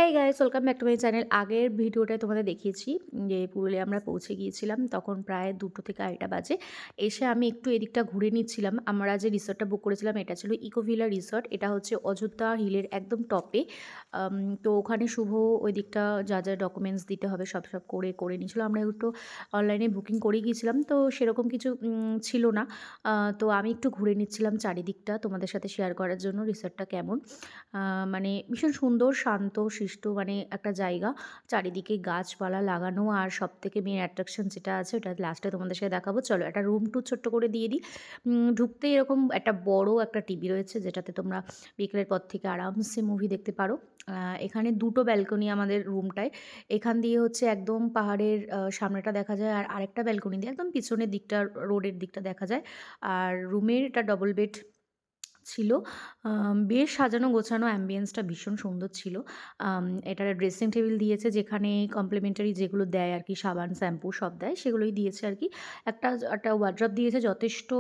Hi guys, welcome back to my channel. আগের ভিডিওটায় তোমাদের দেখিয়েছি যে পুরুলিয়া আমরা পৌঁছে গিয়েছিলাম, তখন প্রায় 2টো থেকে 2:30 বাজে। এসে আমি একটু এদিকটা ঘুরে নিচ্ছিলাম। আমরা যে রিসর্টটা বুক করেছিলাম এটা ছিল ইকোভিলা রিসর্ট। এটা হচ্ছে অযোধ্যা হিলের একদম টপে। তো ওখানে শুভ ওই দিকটা যা যা ডকুমেন্টস দিতে হবে সব সব করে নিয়েছিল। আমরা একটু অনলাইনে বুকিং করে গিয়েছিলাম, তো সেরকম কিছু ছিল না। তো আমি একটু ঘুরে নিচ্ছিলাম চারিদিকটা তোমাদের সাথে শেয়ার করার জন্য রিসর্টটা কেমন। মানে ভীষণ সুন্দর, শান্ত, শিষ্ট মানে একটা জায়গা। চারিদিকে গাছপালা লাগানো, আর সবথেকে মেইন অ্যাট্রাকশন যেটা আছে ওটা লাস্টে তোমাদের সাথে দেখাবো। চলো একটা রুম ট্যুর ছোট্ট করে দিয়ে দিই। ঢুকতেই এরকম একটা বড় একটা টিভি রয়েছে, যেটাতে তোমরা বিকেলের পর থেকে আরামসে মুভি দেখতে পারো। এখানে 2টো ব্যালকনি আমাদের রুমটায়। এখান দিয়ে হচ্ছে একদম পাহাড়ের সামনেটা দেখা যায়, আর আরেকটা ব্যালকনি দিয়ে একদম পিছনের দিকটা, রোডের দিকটা দেখা যায়। আর রুমের এটা ডবল বেড ছিল। বেশ সাজানো গোছানো, অ্যাম্বিয়েন্সটা ভীষণ সুন্দর ছিল। এটার ড্রেসিং টেবিল দিয়েছে, যেখানে কমপ্লিমেন্টারি যেগুলো দেয় আরকি, সাবান, শ্যাম্পু সব দেয়, সেগুলোই দিয়েছে আরকি। একটা ওয়ারড্রব দিয়েছে, যথেষ্ট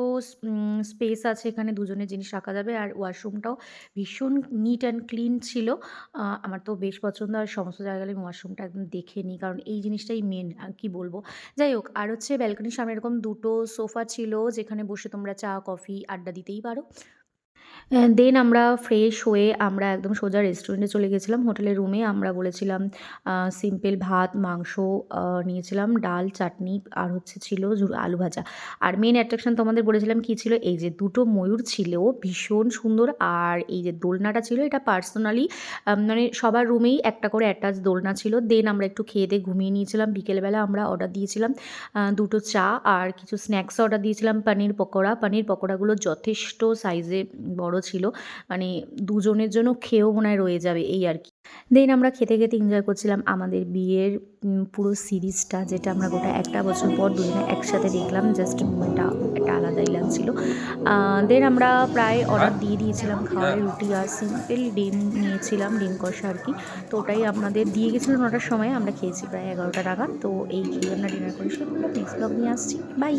স্পেস আছে এখানে, দুজনের জিনিস রাখা যাবে। আর ওয়াশরুমটাও ভীষণ নিট অ্যান্ড ক্লিন ছিল। আমার তো বেশ পছন্দ, আর সমস্ত জায়গায় আমি ওয়াশরুমটা একদম দেখে নিই, কারণ এই জিনিসটাই মেন, আর কি বলবো। যাই হোক, আর হচ্ছে ব্যালকনির সামনে এরকম 2টো সোফা ছিল, যেখানে বসে তোমরা চা, কফি আড্ডা দিতেই পারো। দেন আমরা ফ্রেশ হয়ে আমরা একদম সোজা রেস্টুরেন্টে চলে গেছিলাম। হোটেলের রুমে আমরা বলেছিলাম সিম্পল ভাত, মাংস, নিয়েছিলাম ডাল, চাটনি, আর হচ্ছে ছিল আলু ভাজা। আর মেইন অ্যাট্রাকশন তোমাদের বলেছিলাম কী ছিল, এই যে 2টো ময়ূর ছিল ভীষণ সুন্দর। আর এই যে দোলনাটা ছিল, এটা পার্সোনালি মানে সবার রুমেই একটা করে অ্যাটাচ দোলনা ছিল। দেন আমরা একটু খেয়ে দিয়ে ঘুমিয়ে নিয়েছিলাম। বিকেলবেলা আমরা অর্ডার দিয়েছিলাম 2টো চা আর কিছু স্ন্যাক্স অর্ডার দিয়েছিলাম, পানির পকোড়া। পানির পকোড়াগুলো যথেষ্ট সাইজে বড় ছিল। মানে দুজনের জন্য খেয়েও মনে হয় রয়ে যাবে, এই আর কি। দেন আমরা খেতে এনজয় করছিলাম আমাদের বিয়ের পুরো সিরিজটা, যেটা আমরা গোটা 1টা বছর পর দুজনে একসাথে দেখলাম। জাস্ট মোমেন্টটা একটা আলাদাই লাগছিল। দেন আমরা প্রায় অর্ডার দিয়ে দিয়েছিলাম খাবারের, রুটি আর সিম্পল ডিম নিয়েছিলাম, ডিম কষা আর কি। তো ওটাই আমাদের দিয়ে গেছিলো 9টার সময়, আমরা খেয়েছি প্রায় 11টা নাগাদ। তো এই খেয়ে আমরা ডিনার করে শুয়ে পড়লাম। নেক্সট ব্লগ নিয়ে আসছি, বাই।